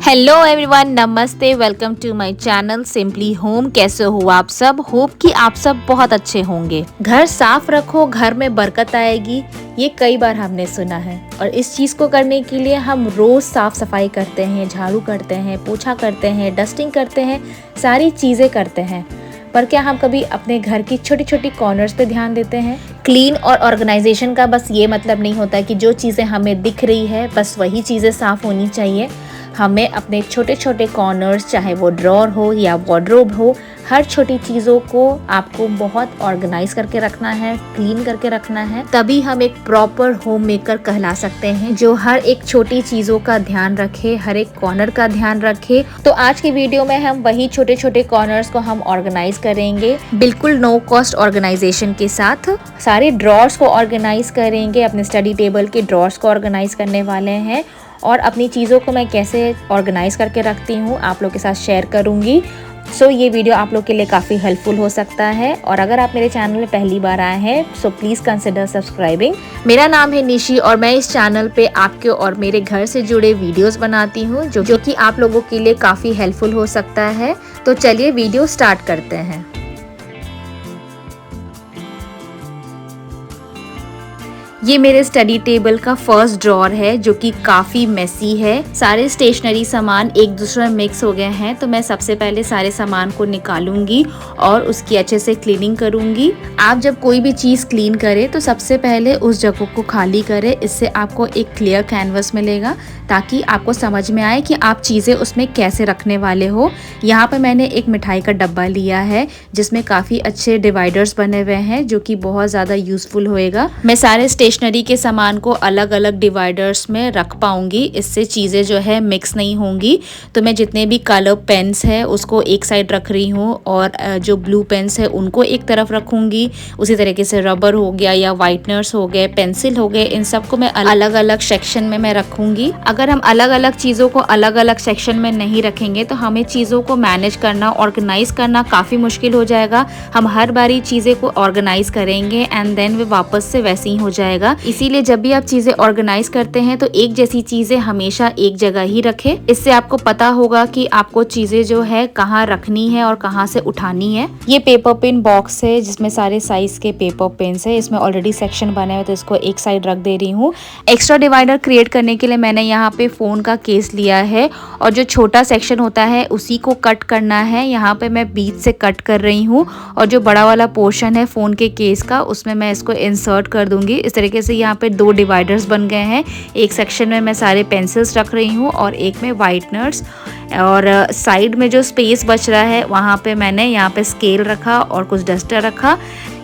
Hello everyone, नमस्ते। Welcome to my channel simply home. कैसे हो आप सब? होप कि आप सब बहुत अच्छे होंगे। घर साफ रखो, घर में बरकत आएगी, ये कई बार हमने सुना है। और इस चीज़ को करने के लिए हम रोज़ साफ सफाई करते हैं, झाड़ू करते हैं, पोछा करते हैं, डस्टिंग करते हैं, सारी चीज़ें करते हैं। पर क्या हम कभी अपने घर की छोटी छोटी कॉर्नर्स पे ध्यान देते हैं? क्लीन और ऑर्गेनाइजेशन का बस ये मतलब नहीं होता कि जो चीज़ें हमें दिख रही है बस वही चीज़ें साफ़ होनी चाहिए। हमें अपने छोटे छोटे कॉर्नर्स, चाहे वो ड्रॉर हो या वार्डरोब हो, हर छोटी चीज़ों को आपको बहुत ऑर्गेनाइज करके रखना है, क्लीन करके रखना है। तभी हम एक प्रॉपर होम मेकर कहला सकते हैं, जो हर एक छोटी चीज़ों का ध्यान रखे, हर एक कॉर्नर का ध्यान रखे। तो आज की वीडियो में हम वही छोटे छोटे कॉर्नर्स को हम ऑर्गेनाइज करेंगे, बिल्कुल नो कॉस्ट ऑर्गेनाइजेशन के साथ। सारे ड्रॉर्स को ऑर्गेनाइज करेंगे, अपने स्टडी टेबल के ड्रॉर्स को ऑर्गेनाइज करने वाले हैं। और अपनी चीज़ों को मैं कैसे ऑर्गेनाइज करके रखती हूँ आप लोग के साथ शेयर करूँगी। सो ये वीडियो आप लोग के लिए काफ़ी हेल्पफुल हो सकता है। और अगर आप मेरे चैनल में पहली बार आए हैं सो प्लीज़ कंसिडर सब्सक्राइबिंग। मेरा नाम है निशी और मैं इस चैनल पे आपके और मेरे घर से जुड़े वीडियोस बनाती हूँ जो कि आप लोगों के लिए काफ़ी हेल्पफुल हो सकता है। तो चलिए वीडियो स्टार्ट करते हैं। ये मेरे स्टडी टेबल का फर्स्ट ड्रॉर है जो कि काफ़ी मेसी है। सारे स्टेशनरी सामान एक दूसरे में मिक्स हो गए हैं, तो मैं सबसे पहले सारे सामान को निकालूंगी और उसकी अच्छे से क्लीनिंग करूंगी। आप जब कोई भी चीज़ क्लीन करें तो सबसे पहले उस जगह को खाली करें। इससे आपको एक क्लियर कैनवस मिलेगा ताकि आपको समझ में आए कि आप चीज़ें उसमें कैसे रखने वाले हो। यहाँ पर मैंने एक मिठाई का डब्बा लिया है जिसमें काफ़ी अच्छे डिवाइडर्स बने हुए हैं जो कि बहुत ज़्यादा यूज़फुल होएगा। मैं सारे स्टेशनरी के सामान को अलग अलग डिवाइडर्स में रख पाऊंगी, इससे चीज़ें जो है मिक्स नहीं होंगी। तो मैं जितने भी कलर पेन्स है उसको एक साइड रख रही हूँ और जो ब्लू पेन्स है उनको एक तरफ रखूँगी। उसी तरीके से रबर हो गया या वाइटनर्स हो गए, पेंसिल हो गए, इन सबको मैं अलग अलग सेक्शन में मैं रखूँगी। अगर हम अलग अलग चीज़ों को अलग अलग सेक्शन में नहीं रखेंगे तो हमें चीज़ों को मैनेज करना, ऑर्गेनाइज करना काफ़ी मुश्किल हो जाएगा। हम हर बारी चीज़ें को ऑर्गेनाइज करेंगे एंड देन वे वापस से वैसे ही हो जाएगा। इसीलिए जब भी आप चीज़ें ऑर्गेनाइज करते हैं तो एक जैसी चीज़ें हमेशा एक जगह ही रखें। इससे आपको पता होगा कि आपको चीज़ें जो है कहाँ रखनी है और कहाँ से उठानी है। ये पेपर पेन बॉक्स है जिसमें सारे साइज के पेपर पेन्स है। इसमें ऑलरेडी सेक्शन बने हुए तो इसको एक साइड रख दे रही हूँ। एक्स्ट्रा डिवाइडर क्रिएट करने के लिए मैंने यहाँ पे फ़ोन का केस लिया है और जो छोटा सेक्शन होता है उसी को कट करना है। यहाँ पे मैं बीच से कट कर रही हूँ और जो बड़ा वाला पोर्शन है फ़ोन के केस का उसमें मैं इसको इंसर्ट कर दूंगी। इस तरीके से यहाँ पे दो डिवाइडर्स बन गए हैं। एक सेक्शन में मैं सारे पेंसिल्स रख रही हूँ और एक में वाइटनर्स, और साइड में जो स्पेस बच रहा है वहाँ पे मैंने यहाँ पे स्केल रखा और कुछ डस्टर रखा।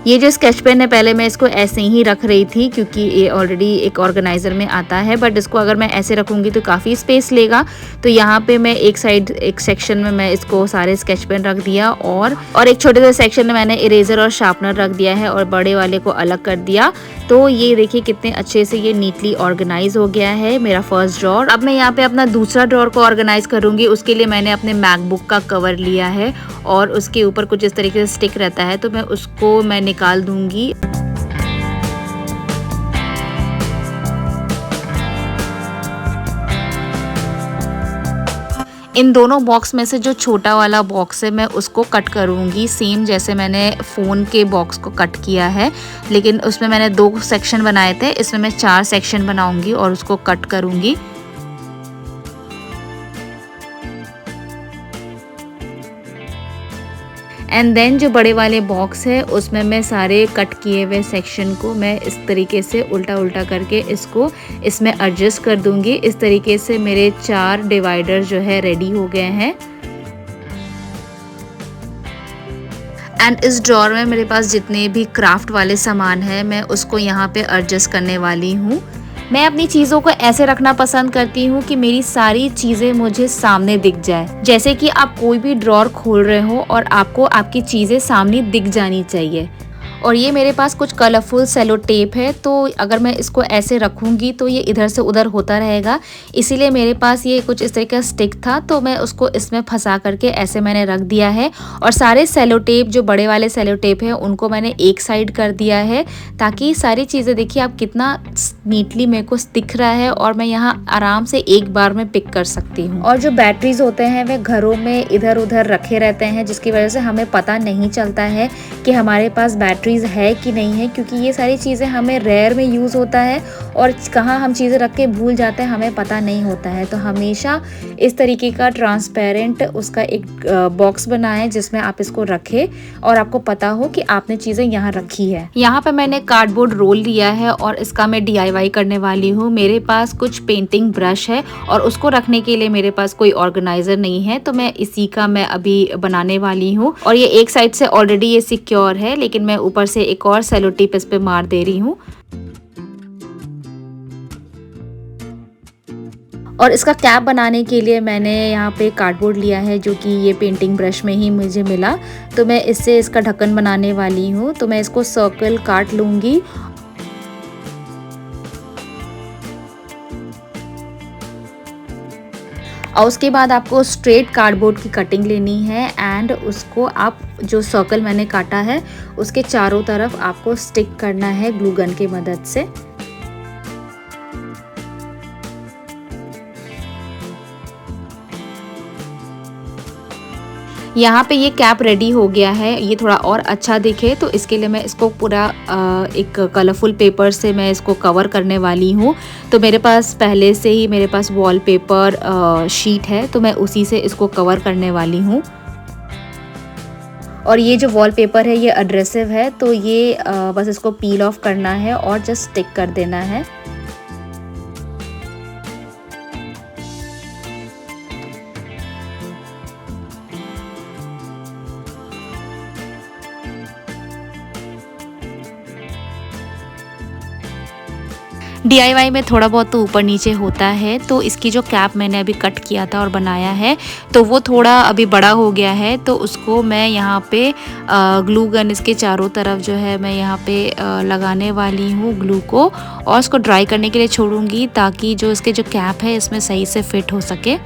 ये जो स्केच पेन है पहले मैं इसको ऐसे ही रख रही थी क्योंकि ये ऑलरेडी एक ऑर्गेनाइज़र में आता है, बट इसको अगर मैं ऐसे रखूँगी तो काफ़ी स्पेस लेगा। तो यहाँ पे मैं एक साइड एक सेक्शन में मैं इसको सारे स्केच पेन रख दिया और एक छोटे से सेक्शन में मैंने इरेजर और शार्पनर रख दिया है और बड़े वाले को अलग कर दिया। तो ये देखिए कितने अच्छे से ये नीटली ऑर्गेनाइज हो गया है मेरा फर्स्ट ड्रॉर। अब मैं यहाँ पे अपना दूसरा ड्रॉर को ऑर्गेनाइज करूँगी। उसके लिए मैंने अपने मैकबुक का कवर लिया है और उसके ऊपर कुछ इस तरीके से स्टिक रहता है, तो मैं उसको निकाल दूंगी। इन दोनों बॉक्स में से जो छोटा वाला बॉक्स है मैं उसको कट करूँगी, सेम जैसे मैंने फ़ोन के बॉक्स को कट किया है, लेकिन उसमें मैंने 2 सेक्शन बनाए थे, इसमें मैं 4 सेक्शन बनाऊँगी और उसको कट करूँगी। एंड देन जो बड़े वाले बॉक्स है उसमें मैं सारे कट किए हुए सेक्शन को मैं इस तरीके से उल्टा उल्टा करके इसको इसमें एडजस्ट कर दूंगी। इस तरीके से मेरे 4 डिवाइडर जो है रेडी हो गए हैं। एंड इस ड्रॉर में मेरे पास जितने भी क्राफ्ट वाले सामान है मैं उसको यहाँ पे एडजस्ट करने वाली हूँ। मैं अपनी चीज़ों को ऐसे रखना पसंद करती हूँ कि मेरी सारी चीज़ें मुझे सामने दिख जाए। जैसे कि आप कोई भी ड्रॉर खोल रहे हो और आपको आपकी चीज़ें सामने दिख जानी चाहिए। और ये मेरे पास कुछ कलरफुल सेलो टेप है, तो अगर मैं इसको ऐसे रखूँगी तो ये इधर से उधर होता रहेगा, इसीलिए मेरे पास ये कुछ इस तरह का स्टिक था, तो मैं उसको इसमें फंसा करके ऐसे मैंने रख दिया है। और सारे सेलो टेप जो बड़े वाले सेलो टेप है उनको मैंने एक साइड कर दिया है, ताकि सारी चीज़ें देखिए आप कितना नीटली मेरे को दिख रहा है और मैं यहाँ आराम से एक बार में पिक कर सकती हूँ। और जो बैटरीज होते हैं वे घरों में इधर उधर रखे रहते हैं, जिसकी वजह से हमें पता नहीं चलता है कि हमारे पास बैटरीज है कि नहीं है, क्योंकि ये सारी चीज़ें हमें रेयर में यूज़ होता है और कहाँ हम चीज़ें रख के भूल जाते हैं हमें पता नहीं होता है। तो हमेशा इस तरीके का ट्रांसपेरेंट उसका एक बॉक्स बनाएं जिसमें आप इसको रखें और आपको पता हो कि आपने चीज़ें यहाँ रखी है। यहाँ पे मैंने कार्डबोर्ड रोल लिया है और इसका मैं DIY करने वाली हूँ। मेरे पास कुछ पेंटिंग ब्रश है और उसको रखने के लिए मेरे पास कोई ऑर्गेनाइजर नहीं है, तो मैं इसी का मैं अभी बनाने वाली हूँ। और ये एक साइड से ऑलरेडी ये सिक्योर है, लेकिन मैं ऊपर से एक और सेलो टेप इस पे मार दे रही हूँ। और इसका कैप बनाने के लिए मैंने यहाँ पे कार्डबोर्ड लिया है जो कि ये पेंटिंग ब्रश में ही मुझे मिला, तो मैं इससे इसका ढक्कन बनाने वाली हूँ। तो मैं इसको सर्कल काट लूँगी और उसके बाद आपको स्ट्रेट कार्डबोर्ड की कटिंग लेनी है एंड उसको आप जो सर्कल मैंने काटा है उसके चारों तरफ आपको स्टिक करना है ग्लू गन की मदद से। यहाँ पे ये कैप रेडी हो गया है, ये थोड़ा और अच्छा दिखे तो इसके लिए मैं इसको पूरा एक कलरफुल पेपर से मैं इसको कवर करने वाली हूँ। तो मेरे पास पहले से ही मेरे पास वॉलपेपर शीट है, तो मैं उसी से इसको कवर करने वाली हूँ। और ये जो वॉलपेपर है ये एडहेसिव है, तो ये बस इसको पील ऑफ करना है और जस्ट स्टिक कर देना है। DIY में थोड़ा बहुत तो ऊपर नीचे होता है, तो इसकी जो कैप मैंने अभी कट किया था और बनाया है तो वो थोड़ा अभी बड़ा हो गया है, तो उसको मैं यहाँ पे ग्लू गन इसके चारों तरफ जो है मैं यहाँ पे लगाने वाली हूँ ग्लू को, और उसको ड्राई करने के लिए छोड़ूंगी ताकि जो इसके जो कैप है इसमें सही से फिट हो सके।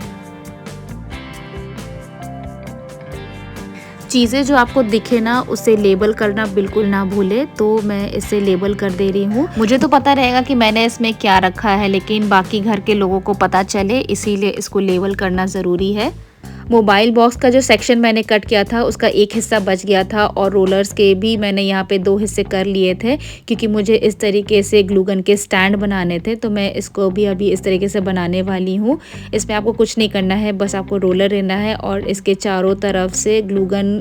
चीज़ें जो आपको दिखे ना उसे लेबल करना बिल्कुल ना भूले, तो मैं इसे लेबल कर दे रही हूँ। मुझे तो पता रहेगा कि मैंने इसमें क्या रखा है, लेकिन बाकी घर के लोगों को पता चले इसीलिए इसको लेबल करना ज़रूरी है। मोबाइल बॉक्स का जो सेक्शन मैंने कट किया था उसका एक हिस्सा बच गया था और रोलर्स के भी मैंने यहाँ पे 2 हिस्से कर लिए थे, क्योंकि मुझे इस तरीके से ग्लू गन के स्टैंड बनाने थे, तो मैं इसको भी अभी इस तरीके से बनाने वाली हूँ। इसमें आपको कुछ नहीं करना है, बस आपको रोलर लेना है और इसके चारों तरफ से ग्लू गन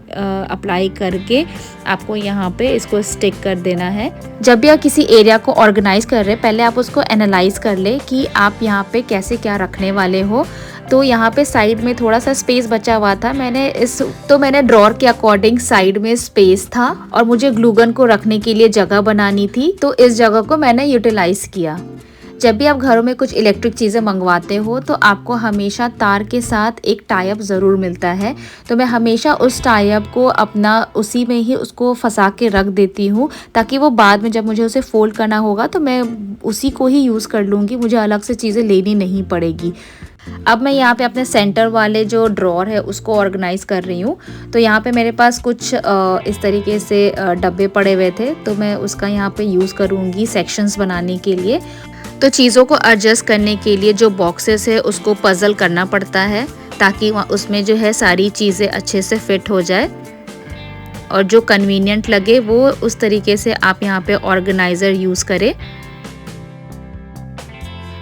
अप्लाई करके आपको यहाँ पे इसको स्टिक कर देना है। जब भी आप किसी एरिया को ऑर्गेनाइज कर रहे हैं पहले आप उसको एनालाइज कर ले कि आप यहाँ पे कैसे क्या रखने वाले हो। तो यहाँ पे साइड में थोड़ा सा स्पेस बचा हुआ था, मैंने ड्रॉर के अकॉर्डिंग साइड में स्पेस था और मुझे ग्लू गन को रखने के लिए जगह बनानी थी, तो इस जगह को मैंने यूटिलाइज किया। जब भी आप घरों में कुछ इलेक्ट्रिक चीज़ें मंगवाते हो तो आपको हमेशा तार के साथ एक टाई अप ज़रूर मिलता है, तो मैं हमेशा उस टाई अप को अपना उसी में ही उसको फंसा के रख देती हूँ, ताकि वो बाद में जब मुझे उसे फोल्ड करना होगा तो मैं उसी को ही यूज़ कर लूँगी, मुझे अलग से चीज़ें लेनी नहीं पड़ेगी। अब मैं यहाँ पे अपने सेंटर वाले जो ड्रॉर है उसको ऑर्गेनाइज कर रही हूँ। तो यहाँ पे मेरे पास कुछ इस तरीके से डब्बे पड़े हुए थे, तो मैं उसका यहाँ पे यूज़ करूँगी सेक्शंस बनाने के लिए। तो चीज़ों को एडजस्ट करने के लिए जो बॉक्सेस है उसको पजल करना पड़ता है, ताकि उसमें जो है सारी चीज़ें अच्छे से फिट हो जाए और जो कन्वीनियंट लगे वो उस तरीके से आप यहाँ पे ऑर्गेनाइज़र यूज़ करें।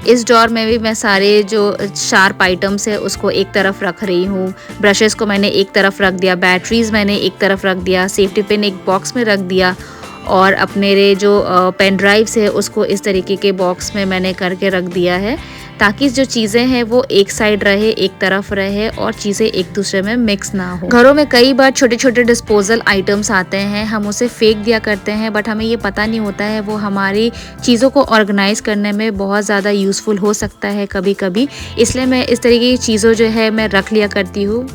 इस ड्रॉर में भी मैं सारे जो शार्प आइटम्स है उसको एक तरफ रख रही हूँ। ब्रशेस को मैंने एक तरफ रख दिया, बैटरीज मैंने एक तरफ रख दिया, सेफ्टी पिन एक बॉक्स में रख दिया और अपने जो पेन ड्राइव्स है उसको इस तरीके के बॉक्स में मैंने करके रख दिया है, ताकि जो चीज़ें हैं वो एक साइड रहे, एक तरफ रहे और चीज़ें एक दूसरे में मिक्स ना हो। घरों में कई बार छोटे छोटे डिस्पोजल आइटम्स आते हैं, हम उसे फेंक दिया करते हैं, बट हमें ये पता नहीं होता है वो हमारी चीज़ों को ऑर्गेनाइज करने में बहुत ज़्यादा यूज़फुल हो सकता है कभी कभी, इसलिए मैं इस तरीके की चीज़ों जो है मैं रख लिया करती हूँ।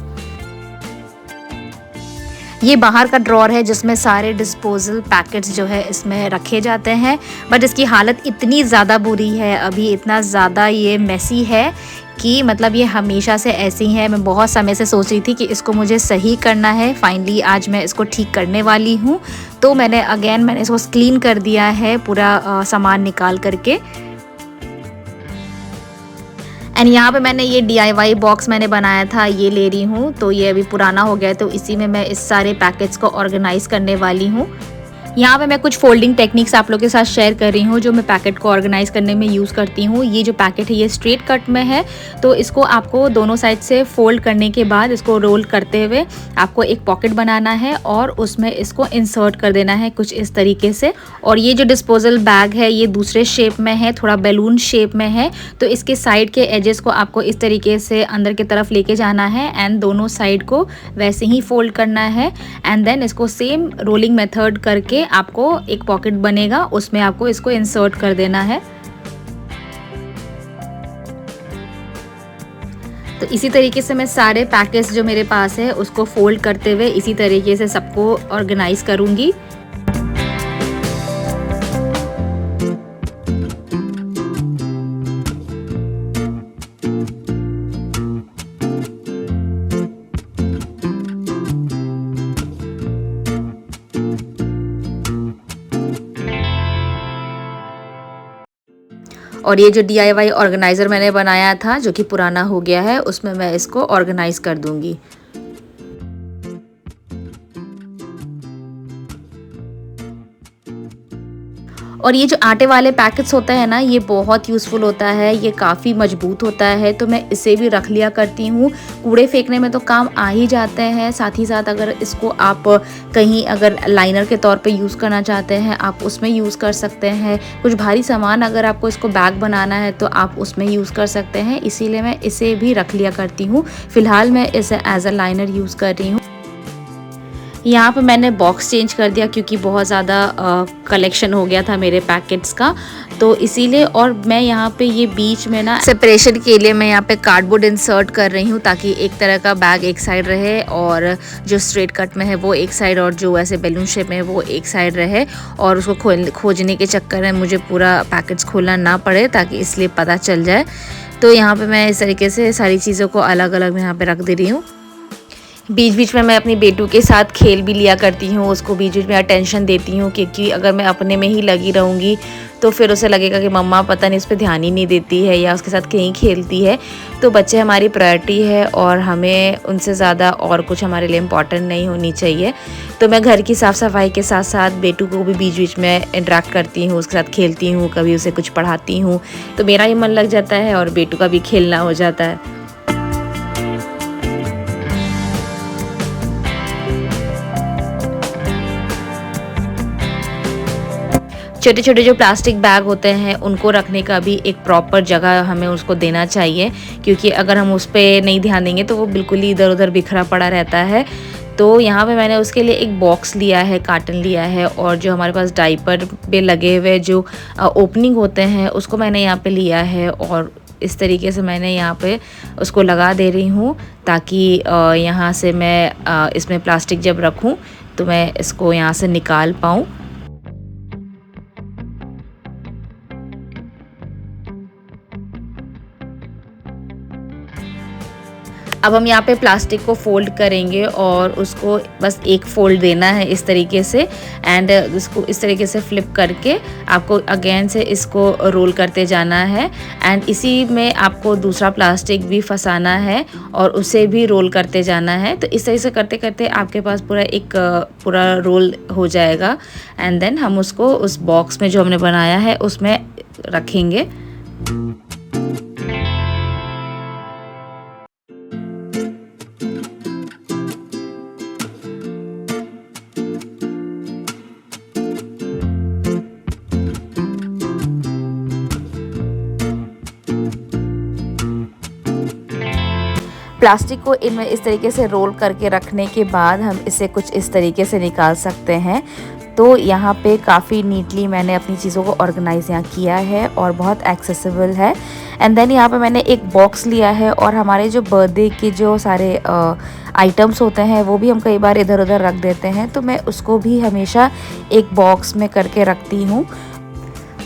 ये बाहर का ड्रॉर है जिसमें सारे डिस्पोजल पैकेट्स जो है इसमें रखे जाते हैं, बट इसकी हालत इतनी ज़्यादा बुरी है, अभी इतना ज़्यादा ये मेसी है कि मतलब ये हमेशा से ऐसी है। मैं बहुत समय से सोच रही थी कि इसको मुझे सही करना है, फाइनली आज मैं इसको ठीक करने वाली हूँ। तो मैंने इसको क्लीन कर दिया है पूरा सामान निकाल करके। एंड यहाँ पे मैंने ये DIY बॉक्स मैंने बनाया था, ये ले रही हूँ। तो ये अभी पुराना हो गया है, तो इसी में मैं इस सारे पैकेट्स को ऑर्गेनाइज़ करने वाली हूँ। यहाँ पे मैं कुछ फोल्डिंग टेक्निक्स आप लोगों के साथ शेयर कर रही हूँ जो मैं पैकेट को ऑर्गेनाइज करने में यूज़ करती हूँ। ये जो पैकेट है ये स्ट्रेट कट में है, तो इसको आपको दोनों साइड से फोल्ड करने के बाद इसको रोल करते हुए आपको एक पॉकेट बनाना है और उसमें इसको इंसर्ट कर देना है कुछ इस तरीके से। और ये जो डिस्पोजल बैग है ये दूसरे शेप में है, थोड़ा बैलून शेप में है, तो इसके साइड के एजेस को आपको इस तरीके से अंदर की तरफ लेके जाना है एंड दोनों साइड को वैसे ही फोल्ड करना है। एंड देन इसको सेम रोलिंग मेथड करके आपको एक पॉकेट बनेगा, उसमें आपको इसको इंसर्ट कर देना है। तो इसी तरीके से मैं सारे पैकेट्स जो मेरे पास है उसको फोल्ड करते हुए इसी तरीके से सबको ऑर्गेनाइज करूंगी। और ये जो DIY ऑर्गेनाइज़र मैंने बनाया था जो कि पुराना हो गया है, उसमें मैं इसको ऑर्गेनाइज़ कर दूंगी। और ये जो आटे वाले पैकेट्स होते हैं ना, ये बहुत यूज़फुल होता है, ये काफ़ी मजबूत होता है, तो मैं इसे भी रख लिया करती हूँ। कूड़े फेंकने में तो काम आ ही जाते हैं, साथ ही साथ अगर इसको आप कहीं अगर लाइनर के तौर पे यूज़ करना चाहते हैं आप उसमें यूज़ कर सकते हैं। कुछ भारी सामान अगर आपको इसको बैग बनाना है तो आप उसमें यूज़ कर सकते हैं, इसीलिए मैं इसे भी रख लिया करती हूँ। फ़िलहाल मैं इसे एज अ लाइनर यूज़ कर रही हूँ। यहाँ पे मैंने बॉक्स चेंज कर दिया क्योंकि बहुत ज़्यादा कलेक्शन हो गया था मेरे पैकेट्स का, तो इसीलिए। और मैं यहाँ पे ये बीच में ना सेपरेशन के लिए मैं यहाँ पे कार्डबोर्ड इंसर्ट कर रही हूँ ताकि एक तरह का बैग एक साइड रहे और जो स्ट्रेट कट में है वो एक साइड और जो ऐसे बैलून शेप में है वो एक साइड रहे, और उसको खोजने के चक्कर में मुझे पूरा पैकेट्स खोलना ना पड़े, ताकि इसलिए पता चल जाए। तो यहाँ पर मैं इस तरीके से सारी चीज़ों को अलग अलग यहाँ पर रख दे रही हूँ। बीच बीच में मैं अपनी बेटू के साथ खेल भी लिया करती हूँ, उसको बीच बीच में अटेंशन देती हूँ, क्योंकि अगर मैं अपने में ही लगी रहूँगी तो फिर उसे लगेगा कि मम्मा पता नहीं इस पर ध्यान ही नहीं देती है या उसके साथ कहीं खेलती है। तो बच्चे हमारी प्रायोरिटी है और हमें उनसे ज़्यादा और कुछ हमारे लिए इम्पॉर्टेंट नहीं होनी चाहिए। तो मैं घर की साफ़ सफाई के साथ साथ बेटू को भी बीच बीच में इंटरेक्ट करती हूँ, उसके साथ खेलती हूँ, कभी उसे कुछ पढ़ाती हूँ, तो मेरा ही मन लग जाता है और बेटू का भी खेलना हो जाता है। छोटे छोटे जो प्लास्टिक बैग होते हैं उनको रखने का भी एक प्रॉपर जगह हमें उसको देना चाहिए, क्योंकि अगर हम उस पर नहीं ध्यान देंगे तो वो बिल्कुल ही इधर उधर बिखरा पड़ा रहता है। तो यहाँ पे मैंने उसके लिए एक बॉक्स लिया है, कार्टन लिया है, और जो हमारे पास डाइपर पे लगे हुए जो ओपनिंग होते हैं उसको मैंने यहाँ पे लिया है, और इस तरीके से मैंने यहाँ पे उसको लगा दे रही हूँ ताकि यहाँ से मैं इसमें प्लास्टिक जब रखूँ तो मैं इसको यहाँ से निकाल पाऊँ। अब हम यहाँ पे प्लास्टिक को फोल्ड करेंगे और उसको बस एक फोल्ड देना है इस तरीके से, एंड इसको इस तरीके से फ्लिप करके आपको अगेन से इसको रोल करते जाना है, एंड इसी में आपको दूसरा प्लास्टिक भी फंसाना है और उसे भी रोल करते जाना है। तो इस तरह से करते करते आपके पास पूरा रोल हो जाएगा, एंड देन हम उसको उस बॉक्स में जो हमने बनाया है उसमें रखेंगे। प्लास्टिक को इनमें इस तरीके से रोल करके रखने के बाद हम इसे कुछ इस तरीके से निकाल सकते हैं। तो यहाँ पे काफ़ी नीटली मैंने अपनी चीज़ों को ऑर्गेनाइज यहाँ किया है और बहुत एक्सेसिबल है। एंड देन यहाँ पे मैंने एक बॉक्स लिया है और हमारे जो बर्थडे के जो सारे आइटम्स होते हैं वो भी हम कई बार इधर उधर रख देते हैं, तो मैं उसको भी हमेशा एक बॉक्स में करके रखती हूँ।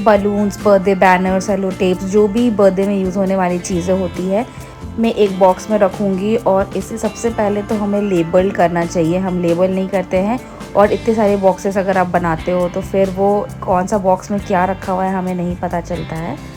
बलून्स, बर्थडे बैनर, सेलो टेप्स, जो भी बर्थडे में यूज़ होने वाली चीज़ें होती है मैं एक बॉक्स में रखूँगी। और इसे सबसे पहले तो हमें लेबल करना चाहिए, हम लेबल नहीं करते हैं। और इतने सारे बॉक्सेस अगर आप बनाते हो तो फिर वो कौन सा बॉक्स में क्या रखा हुआ है हमें नहीं पता चलता है।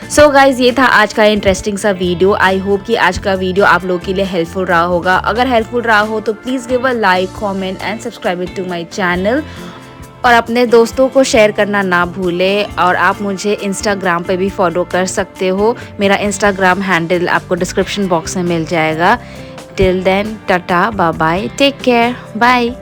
सो गाइज़, ये था आज का इंटरेस्टिंग सा वीडियो। आई होप कि आज का वीडियो आप लोगों के लिए हेल्पफुल रहा होगा। अगर हेल्पफुल रहा हो तो please give a like, comment and subscribe it to my channel. और अपने दोस्तों को शेयर करना ना भूलें। और आप मुझे इंस्टाग्राम पे भी फॉलो कर सकते हो, मेरा इंस्टाग्राम हैंडल आपको डिस्क्रिप्शन बॉक्स में मिल जाएगा। Till then, tata, bye bye, take care, bye.